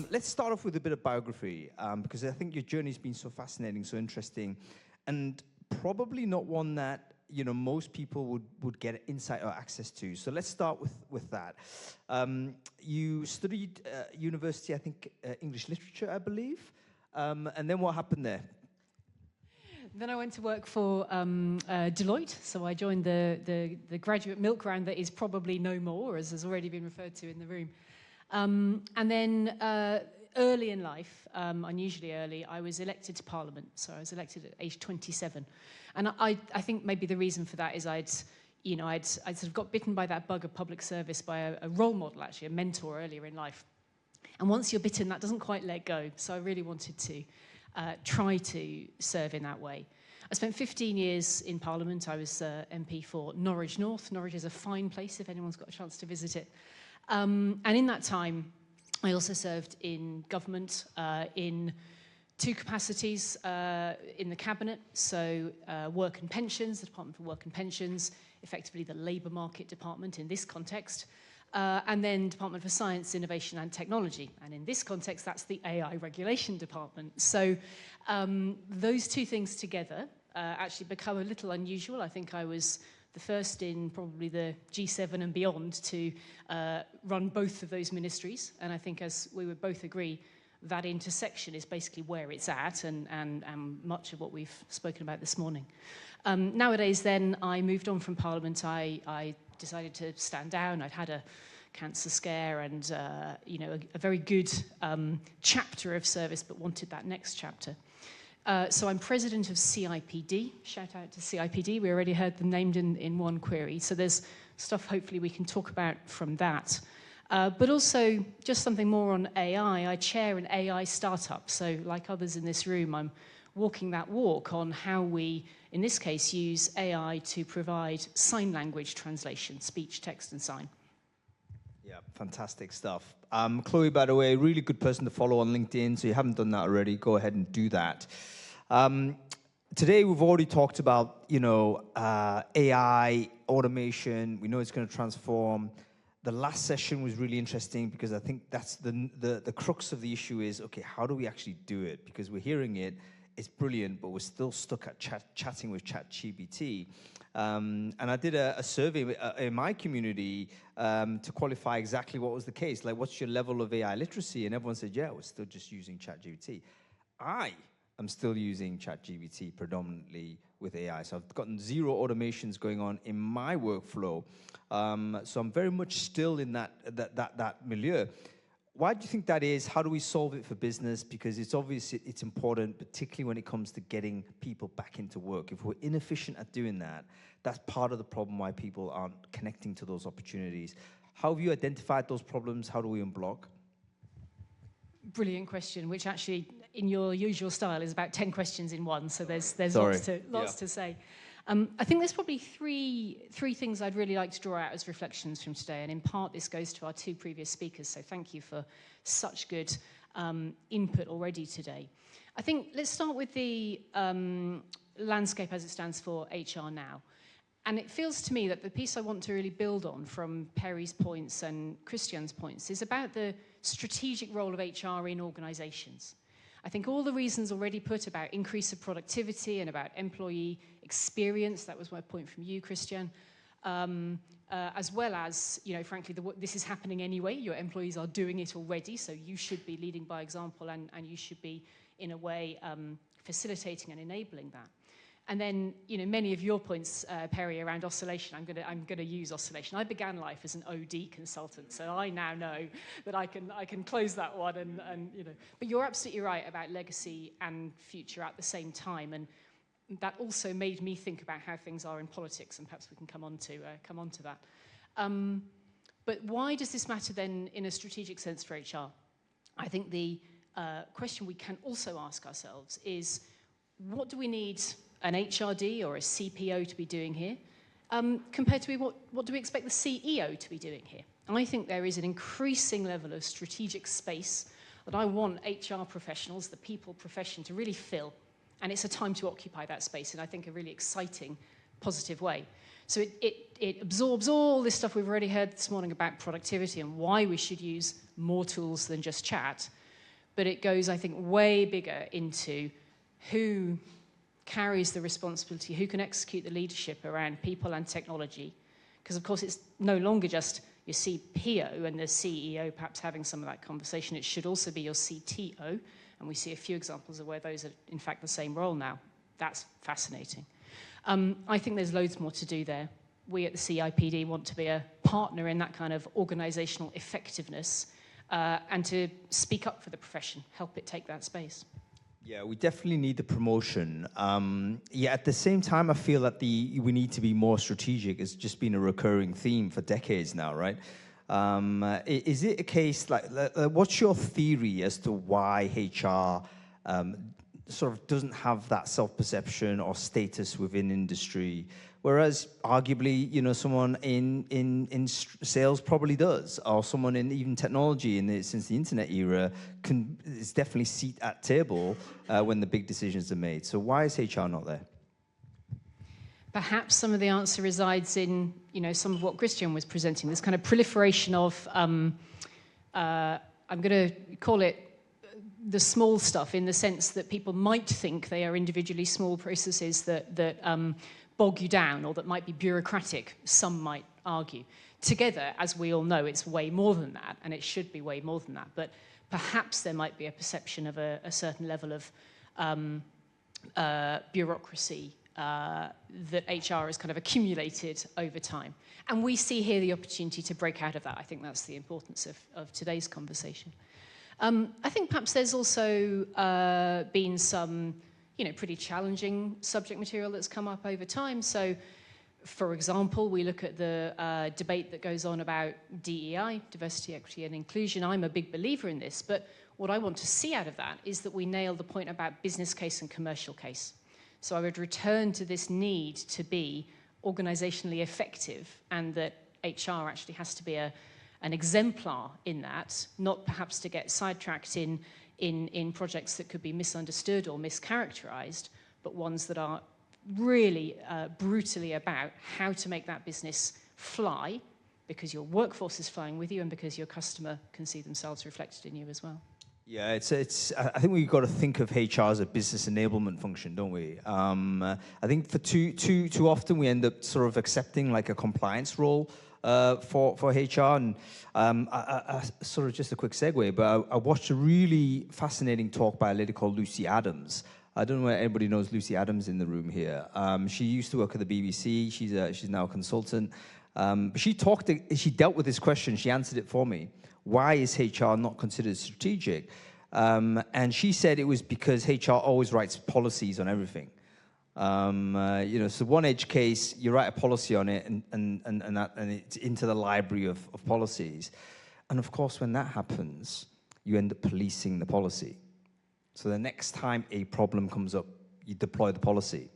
Let's start off with a bit of biography, because I think your journey's been so fascinating, so interesting, and probably not one that most people would get insight or access to. So let's start with that. You studied university, I think, English literature, I believe, and then what happened there? Then I went to work for Deloitte, so I joined the graduate milk round that is probably no more, as has already been referred to in the room. And then early in life, unusually early, I was elected to Parliament. So I was elected at age 27. And I think maybe the reason for that is I'd sort of got bitten by that bug of public service by a role model, actually, a mentor earlier in life. And once you're bitten, that doesn't quite let go. So I really wanted to try to serve in that way. I spent 15 years in Parliament. I was MP for Norwich North. Norwich is a fine place if anyone's got a chance to visit it. And in that time, I also served in government in two capacities in the cabinet. So work and pensions, the Department for Work and Pensions, effectively the labour market department in this context. And then Department for Science, Innovation and Technology. And in this context, that's the AI regulation department. So those two things together actually become a little unusual. I think I was the first in probably the G7 and beyond to run both of those ministries. And I think, as we would both agree, that intersection is basically where it's at and much of what we've spoken about this morning. Nowadays, then, I moved on from Parliament. I decided to stand down. I'd had a cancer scare and a very good chapter of service, but wanted that next chapter. So I'm president of CIPD. Shout out to CIPD. We already heard them named in one query. So there's stuff hopefully we can talk about from that. But also just something more on AI. I chair an AI startup. So like others in this room, I'm walking that walk on how we, in this case, use AI to provide sign language translation, speech, text, and sign. Yeah, fantastic stuff. Chloe, by the way, really good person to follow on LinkedIn. So you haven't done that already, go ahead and do that. Today we've already talked about, AI, automation. We know it's going to transform. The last session was really interesting because I think that's the crux of the issue is, okay, how do we actually do it? Because we're hearing it, it's brilliant, but we're still stuck at chatting with ChatGPT. And I did a survey in my community to qualify exactly what was the case. Like, what's your level of AI literacy? And everyone said, yeah, we're still just using ChatGPT. I'm still using ChatGPT predominantly with AI. So I've gotten zero automations going on in my workflow. So I'm very much still in that milieu. Why do you think that is? How do we solve it for business? Because it's obvious it's important, particularly when it comes to getting people back into work. If we're inefficient at doing that, that's part of the problem why people aren't connecting to those opportunities. How have you identified those problems? How do we unblock? Brilliant question, which actually, in your usual style, is about 10 questions in one. So there's lots to say. I think there's probably three things I'd really like to draw out as reflections from today, and in part this goes to our two previous speakers, so thank you for such good input already today. I think let's start with the landscape as it stands for HR now. And it feels to me that the piece I want to really build on from Perry's points and Christian's points is about the strategic role of HR in organizations. I think all the reasons already put about increase of productivity and about employee experience, that was my point from you, Christian, as well as, frankly, this is happening anyway. Your employees are doing it already, so you should be leading by example and you should be, in a way, facilitating and enabling that. And then, many of your points, Perry, around oscillation, I'm gonna use oscillation. I began life as an OD consultant, so I now know that I can close that one. And but you're absolutely right about legacy and future at the same time, and that also made me think about how things are in politics, and perhaps we can come on to that. But why does this matter then in a strategic sense for HR? I think the question we can also ask ourselves is, what do we need an HRD or a CPO to be doing here, compared to what do we expect the CEO to be doing here? I think there is an increasing level of strategic space that I want HR professionals, the people profession, to really fill, and it's a time to occupy that space in, I think, a really exciting, positive way. So it absorbs all this stuff we've already heard this morning about productivity and why we should use more tools than just chat. But it goes, I think, way bigger into who carries the responsibility, who can execute the leadership around people and technology. Because, of course, it's no longer just your CPO and the CEO perhaps having some of that conversation. It should also be your CTO. And we see a few examples of where those are, in fact, the same role now. That's fascinating. I think there's loads more to do there. We at the CIPD want to be a partner in that kind of organizational effectiveness and to speak up for the profession, help it take that space. Yeah, we definitely need the promotion. Yeah, at the same time, I feel that we need to be more strategic. It's just been a recurring theme for decades now, right? Is it a case, what's your theory as to why HR sort of doesn't have that self-perception or status within industry, whereas arguably, you know, someone in sales probably does, or someone in even technology since the internet era is definitely seat at table when the big decisions are made. So why is HR not there? Perhaps some of the answer resides in, you know, some of what Christian was presenting, this kind of proliferation of, I'm going to call it the small stuff, in the sense that people might think they are individually small processes that bog you down or that might be bureaucratic, some might argue. Together, as we all know, it's way more than that, and it should be way more than that. But perhaps there might be a perception of a certain level of bureaucracy that HR has kind of accumulated over time. And we see here the opportunity to break out of that. I think that's the importance of today's conversation. I think perhaps there's also been some, you know, pretty challenging subject material that's come up over time. So, for example, we look at the debate that goes on about DEI, diversity, equity, and inclusion. I'm a big believer in this, but what I want to see out of that is that we nail the point about business case and commercial case. So I would return to this need to be organizationally effective, and that HR actually has to be an exemplar in that, not perhaps to get sidetracked in projects that could be misunderstood or mischaracterized, but ones that are really brutally about how to make that business fly, because your workforce is flying with you and because your customer can see themselves reflected in you as well. Yeah, I think we've got to think of HR as a business enablement function, don't we? I think for too often we end up sort of accepting like a compliance role for HR, and I sort of just a quick segue, but I watched a really fascinating talk by a lady called Lucy Adams. I don't know whether anybody knows Lucy Adams in the room here. She used to work at the BBC. She's now a consultant. But she dealt with this question. She answered it for me. Why is HR not considered strategic? And she said it was because HR always writes policies on everything. You know, so one edge case, you write a policy on it, and it's into the library of policies. And of course, when that happens, you end up policing the policy. So the next time a problem comes up, you deploy the policy.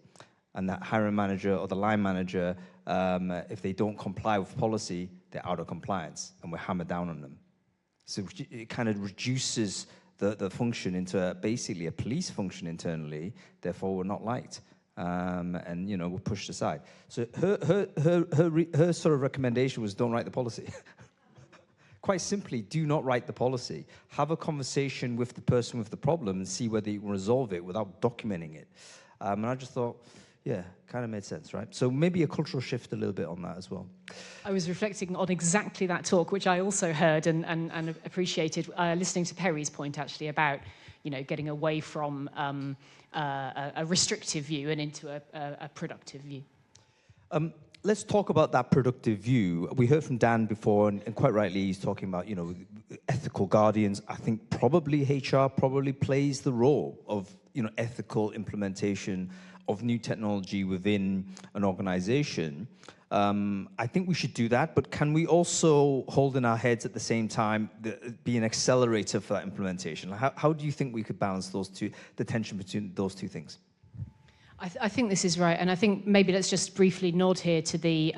And that hiring manager or the line manager, if they don't comply with policy, they're out of compliance, and we're hammered down on them. So it kind of reduces the function into basically a police function internally. Therefore, we're not liked, and you know, we're pushed aside. So her sort of recommendation was don't write the policy. Quite simply, do not write the policy. Have a conversation with the person with the problem and see whether you can resolve it without documenting it. And I just thought, yeah, kind of made sense, right? So maybe a cultural shift a little bit on that as well. I was reflecting on exactly that talk, which I also heard and appreciated, listening to Perry's point, actually, about, you know, getting away from a restrictive view and into a productive view. Let's talk about that productive view. We heard from Dan before, and quite rightly, he's talking about, you know, ethical guardians. I think probably HR probably plays the role of, you know, ethical implementation of new technology within an organization. I think we should do that, but can we also hold in our heads at the same time be an accelerator for that implementation? How do you think we could balance the tension between those two things? I think this is right, and I think maybe let's just briefly nod here to the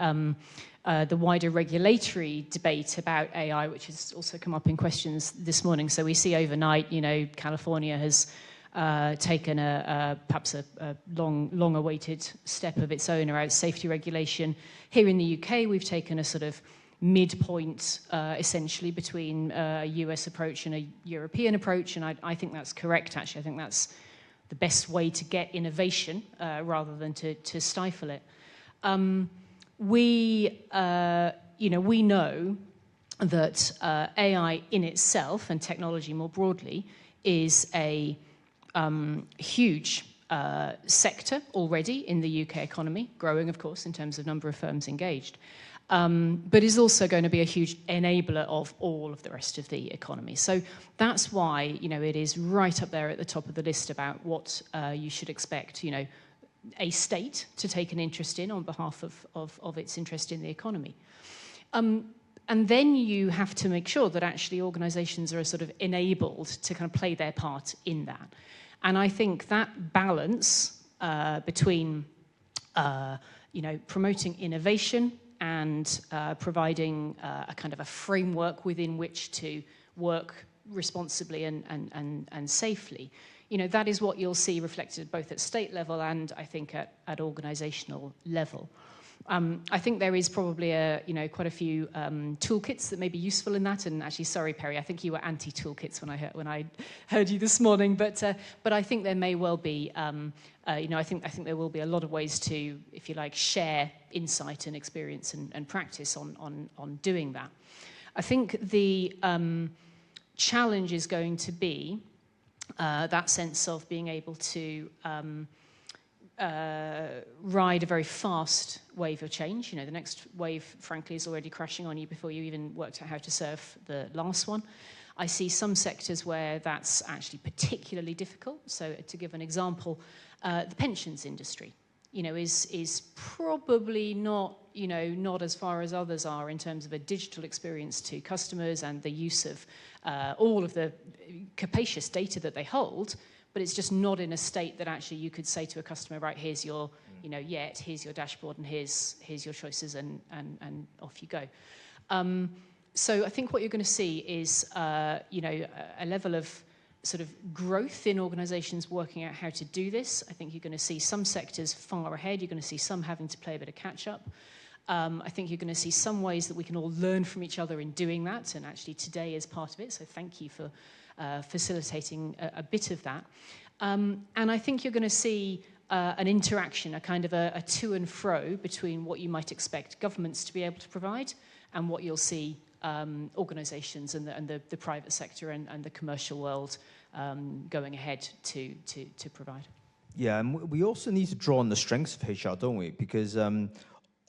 wider regulatory debate about AI, which has also come up in questions this morning. So we see overnight, you know, California has taken perhaps a long-awaited step of its own around safety regulation. Here in the UK, we've taken a sort of midpoint, essentially, between a US approach and a European approach, and I think that's correct, actually. I think that's the best way to get innovation rather than to stifle it. We know that AI in itself and technology more broadly is a huge sector already in the UK economy, growing, of course, in terms of number of firms engaged, but is also going to be a huge enabler of all of the rest of the economy. So that's why, it is right up there at the top of the list about what you should expect, a state to take an interest in on behalf of its interest in the economy. And then you have to make sure that actually organizations are sort of enabled to kind of play their part in that. And I think that balance between, promoting innovation and providing a kind of a framework within which to work responsibly and safely, that is what you'll see reflected both at state level and I think at organizational level. I think there is probably quite a few toolkits that may be useful in that. And actually, sorry, Perry, I think you were anti-toolkits when I heard you this morning. But I think there may well be, I think there will be a lot of ways to, if you like, share insight and experience and practice on doing that. I think the challenge is going to be that sense of being able to ride a very fast wave of change. The next wave, frankly, is already crashing on you before you even worked out how to surf the last one. I see some sectors where that's actually particularly difficult. So to give an example, the pensions industry, is probably not as far as others are in terms of a digital experience to customers and the use of all of the capacious data that they hold. But it's just not in a state that actually you could say to a customer, right, here's your, here's your dashboard and here's your choices and off you go. So I think what you're going to see is, a level of sort of growth in organizations working out how to do this. I think you're going to see some sectors far ahead. You're going to see some having to play a bit of catch up. I think you're going to see some ways that we can all learn from each other in doing that. And actually today is part of it. So thank you for facilitating a bit of that. And I think you're going to see an interaction, a kind of a to and fro between what you might expect governments to be able to provide and what you'll see organizations and the private sector and the commercial world going ahead to provide. Yeah, and we also need to draw on the strengths of HR, don't we? Because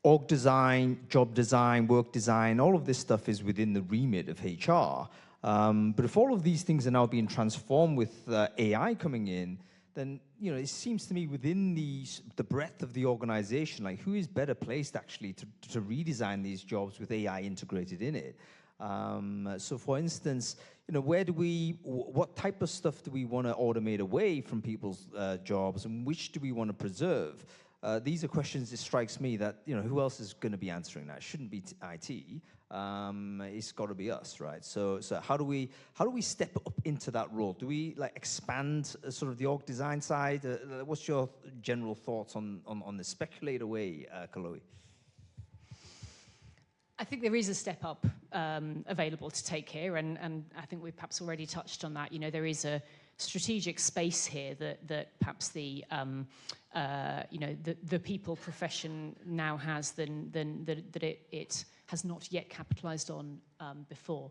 org design, job design, work design, all of this stuff is within the remit of HR. But if all of these things are now being transformed with AI coming in, then it seems to me within the breadth of the organization, like who is better placed actually to redesign these jobs with AI integrated in it? So, for instance, what type of stuff do we want to automate away from people's jobs, and which do we want to preserve? These are questions, it strikes me, that who else is going to be answering that? It shouldn't be IT. It's got to be us, right? So how do we step up into that role? Do we expand sort of the org design side? What's your general thoughts on this? Speculate away, Chloe. I think there is a step up available to take here, and I think we've perhaps already touched on that. There is a strategic space here that perhaps the people profession now has that it has not yet capitalized on before.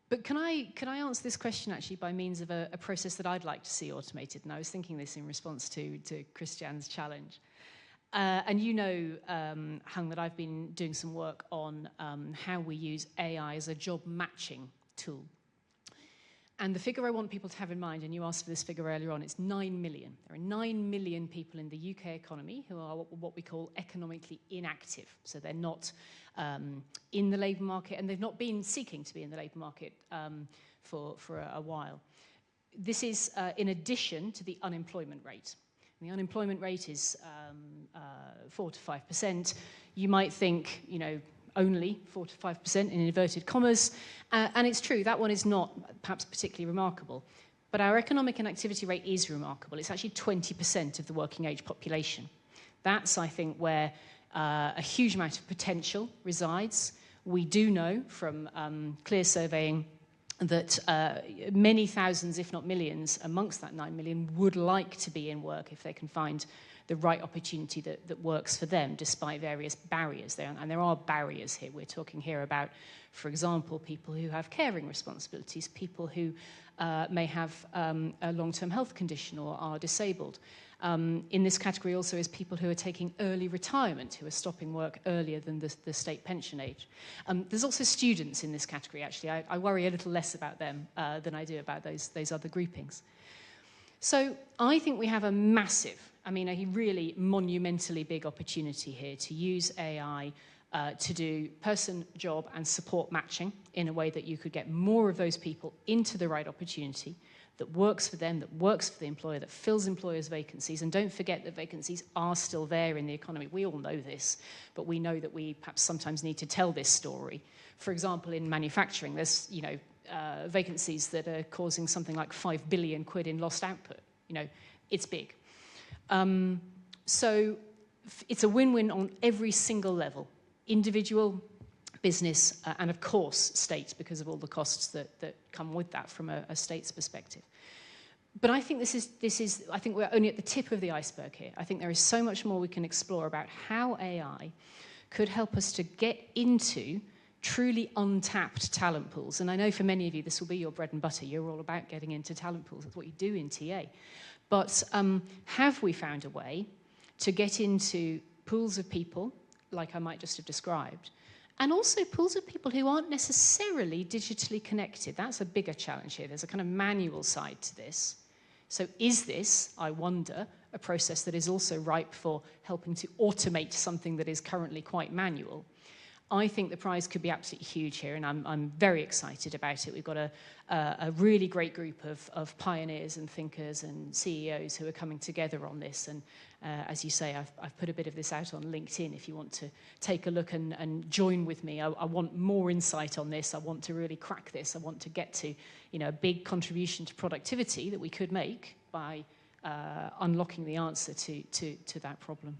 But can I answer this question actually by means of a process that I'd like to see automated? And I was thinking this in response to Christian's challenge. And Hung, that I've been doing some work on how we use AI as a job matching tool. And the figure I want people to have in mind, and you asked for this figure earlier on, it's 9 million. There are 9 million people in the UK economy who are what we call economically inactive. So they're not in the labour market, and they've not been seeking to be in the labour market for a while. This is in addition to the unemployment rate. And the unemployment rate is 4 to 5%. You might think, only 4 to 5% in inverted commas. And it's true, that one is not perhaps particularly remarkable. But our economic inactivity rate is remarkable. It's actually 20% of the working age population. That's, I think, where a huge amount of potential resides. We do know from clear surveying that many thousands, if not millions, amongst that 9 million would like to be in work if they can find the right opportunity that works for them, despite various barriers. And there are barriers here. We're talking here about, for example, people who have caring responsibilities, people who may have a long-term health condition or are disabled. In this category also is people who are taking early retirement, who are stopping work earlier than the state pension age. There's also students in this category, actually. I worry a little less about them than I do about those other groupings. So I think we have a massive, a really monumentally big opportunity here to use AI to do person, job, and support matching in a way that you could get more of those people into the right opportunity that works for them, that works for the employer, that fills employers' vacancies. And don't forget that vacancies are still there in the economy. We all know this, but we know that we perhaps sometimes need to tell this story. For example, in manufacturing, there's vacancies that are causing something like 5 billion quid in lost output. It's big. So it's a win-win on every single level. Individual, business, and of course state, because of all the costs that come with that from a state's perspective. But I think I think we're only at the tip of the iceberg here. I think there is so much more we can explore about how AI could help us to get into truly untapped talent pools. And I know for many of you this will be your bread and butter. You're all about getting into talent pools. That's what you do in TA. But have we found a way to get into pools of people, like I might just have described, and also pools of people who aren't necessarily digitally connected? That's a bigger challenge here. There's a kind of manual side to this. So is this, I wonder, a process that is also ripe for helping to automate something that is currently quite manual? I think the prize could be absolutely huge here, and I'm very excited about it. We've got a really great group of pioneers and thinkers and CEOs who are coming together on this. And as you say, I've put a bit of this out on LinkedIn if you want to take a look and join with me. I want more insight on this. I want to really crack this. I want to get to a big contribution to productivity that we could make by unlocking the answer to that problem.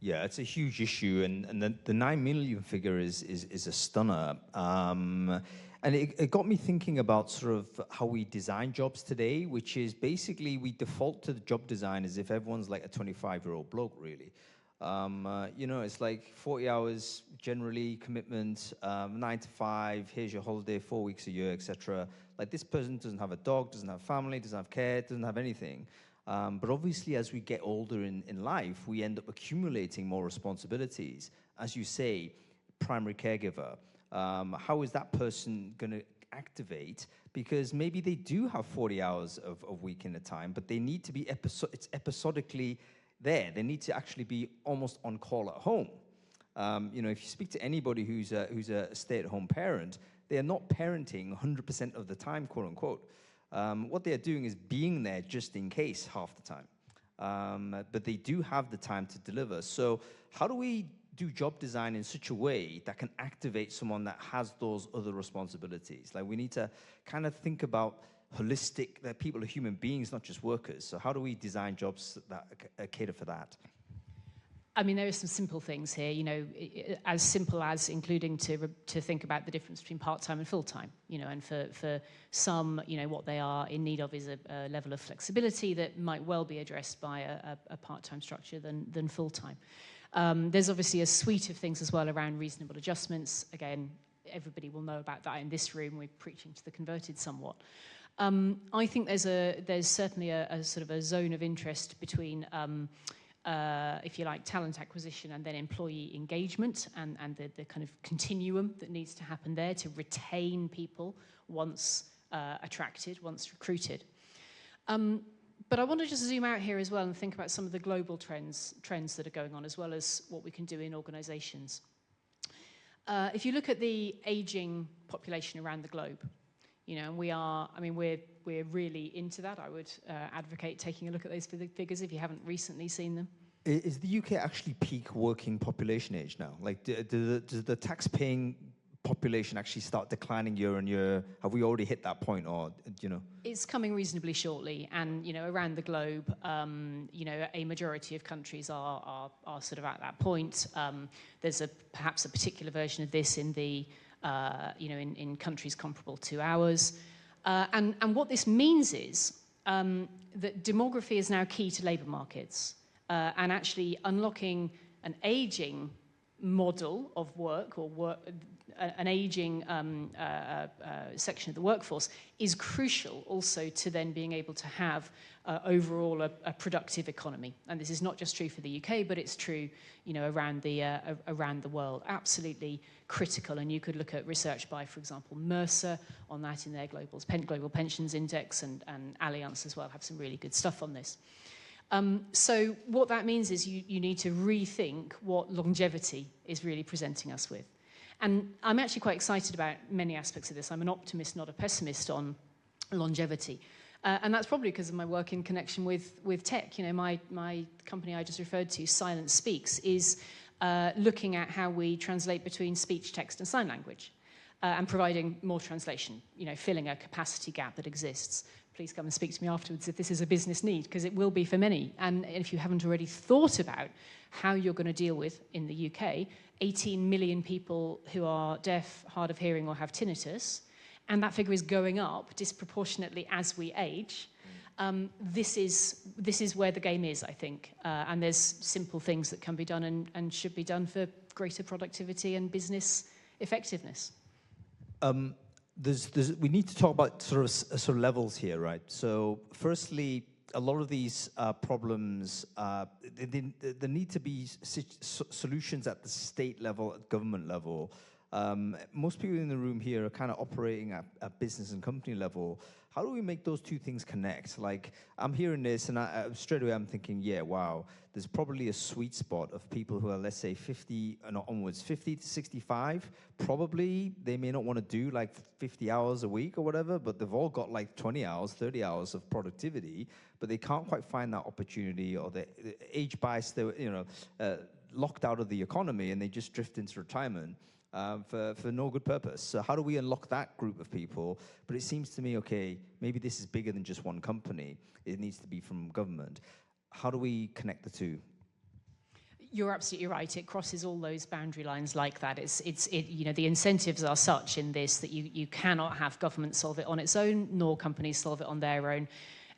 Yeah, it's a huge issue, and the 9 million figure is a stunner. And it got me thinking about sort of how we design jobs today, which is basically we default to the job design as if everyone's like a 25-year-old bloke, really. It's like 40 hours generally, commitment, 9 to 5, here's your holiday, 4 weeks a year, etc. Like, this person doesn't have a dog, doesn't have family, doesn't have care, doesn't have anything. But obviously, as we get older in life, we end up accumulating more responsibilities. As you say, primary caregiver, how is that person going to activate? Because maybe they do have 40 hours of week in a time, but they need to be it's episodically there. They need to actually be almost on call at home. If you speak to anybody who's a stay-at-home parent, they are not parenting 100% of the time, quote unquote. What they're doing is being there just in case half the time. But they do have the time to deliver. So how do we do job design in such a way that can activate someone that has those other responsibilities? Like, we need to kind of think about holistic, that people are human beings, not just workers. So how do we design jobs that cater for that? There are some simple things here, as simple as including to think about the difference between part-time and full-time, and for some, what they are in need of is a level of flexibility that might well be addressed by a part-time structure than full-time. There's obviously a suite of things as well around reasonable adjustments. Again, everybody will know about that in this room. We're preaching to the converted somewhat. I think there's certainly a sort of a zone of interest between if you like, talent acquisition and then employee engagement and the kind of continuum that needs to happen there to retain people once attracted, once recruited. But I want to just zoom out here as well and think about some of the global trends that are going on, as well as what we can do in organizations. If you look at the aging population around the globe, we're really into that. I would advocate taking a look at those figures if you haven't recently seen them. Is the UK actually peak working population age now? Like, does the tax-paying population actually start declining year on year? Have we already hit that point, or, you know? It's coming reasonably shortly, and, you know, around the globe, you know, a majority of countries are sort of at that point. There's perhaps a particular version of this in the, you know, in countries comparable to ours. And what this means is that demography is now key to labour markets, and actually unlocking an ageing model of work, or an ageing section of the workforce is crucial also to then being able to have overall a productive economy. And this is not just true for the UK, but it's true, you know, around the world. Absolutely critical. And you could look at research by, for example, Mercer on that in their Global Pensions Index, and Allianz as well have some really good stuff on this. So what that means is you need to rethink what longevity is really presenting us with. And I'm actually quite excited about many aspects of this. I'm an optimist, not a pessimist, on longevity. And that's probably because of my work in connection with tech. You know, my company I just referred to, Silence Speaks, is looking at how we translate between speech, text, and sign language, and providing more translation, you know, filling a capacity gap that exists. Please come and speak to me afterwards if this is a business need, because it will be for many. And if you haven't already thought about how you're going to deal with, in the UK, 18 million people who are deaf, hard of hearing, or have tinnitus, and that figure is going up disproportionately as we age. This is where the game is, I think. And there's simple things that can be done and should be done for greater productivity and business effectiveness. We need to talk about sort of levels here, right? So firstly, a lot of these problems, there need to be solutions at the state level, at government level. Most people in the room here are kind of operating at business and company level. How do we make those two things connect? Like, I'm hearing this, and straight away I'm thinking, yeah, wow, there's probably a sweet spot of people who are, let's say, 50 and onwards, 50 to 65. Probably they may not want to do like 50 hours a week or whatever, but they've all got like 20 hours, 30 hours of productivity, but they can't quite find that opportunity, or the age bias, they're, you know, locked out of the economy, and they just drift into retirement. For no good purpose. So how do we unlock that group of people? But it seems to me, okay, maybe this is bigger than just one company. It needs to be from government. How do we connect the two? You're absolutely right. It crosses all those boundary lines like that. You know, the incentives are such in this that you cannot have government solve it on its own, nor companies solve it on their own,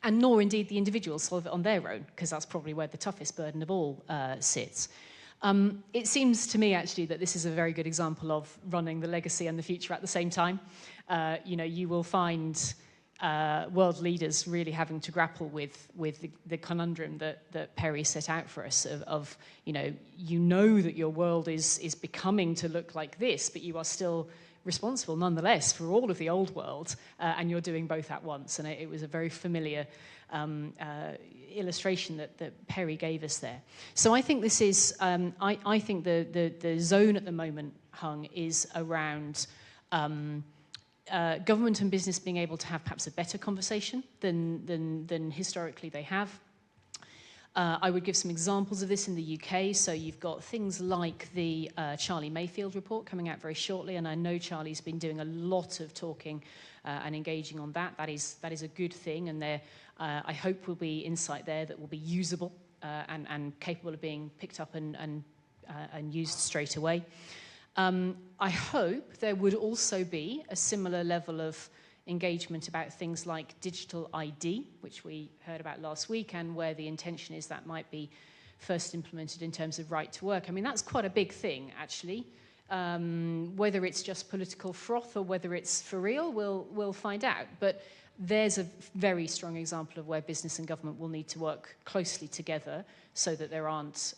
and nor indeed the individuals solve it on their own, because that's probably where the toughest burden of all sits. It seems to me, actually, that this is a very good example of running the legacy and the future at the same time. You know, you will find world leaders really having to grapple with the conundrum that Perry set out for us of you know that your world is becoming to look like this, but you are still responsible nonetheless for all of the old world, and you're doing both at once. And it was a very familiar illustration that Perry gave us there. So I think this is, I think the zone at the moment, Hung, is around government and business being able to have perhaps a better conversation than historically they have. I would give some examples of this in the UK. So you've got things like the Charlie Mayfield report coming out very shortly, and I know Charlie's been doing a lot of talking and engaging on that. That is a good thing, and there, I hope, will be insight there that will be usable and capable of being picked up and used straight away. I hope there would also be a similar level of engagement about things like digital ID, which we heard about last week, and where the intention is that might be first implemented in terms of right to work. I mean, that's quite a big thing, actually. Whether it's just political froth or whether it's for real, we'll find out. But there's a very strong example of where business and government will need to work closely together so that there aren't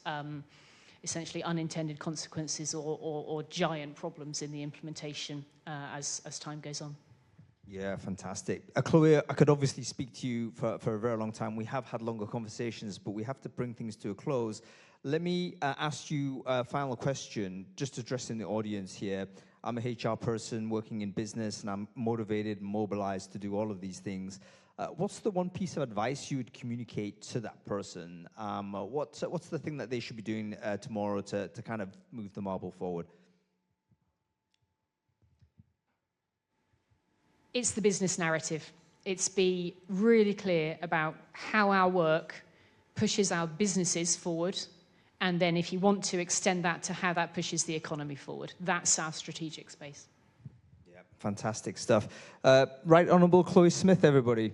essentially unintended consequences or giant problems in the implementation as time goes on. Yeah, fantastic. Chloe, I could obviously speak to you for a very long time. We have had longer conversations, but we have to bring things to a close. Let me ask you a final question, just addressing the audience here. I'm a HR person working in business, and I'm motivated and mobilized to do all of these things. What's the one piece of advice you would communicate to that person? What's the thing that they should be doing tomorrow to kind of move the marble forward? it's the business narrative. It's be really clear about how our work pushes our businesses forward, and then if you want to extend that to how that pushes the economy forward. That's our strategic space. Yeah, fantastic stuff. Right Honourable Chloe Smith, everybody.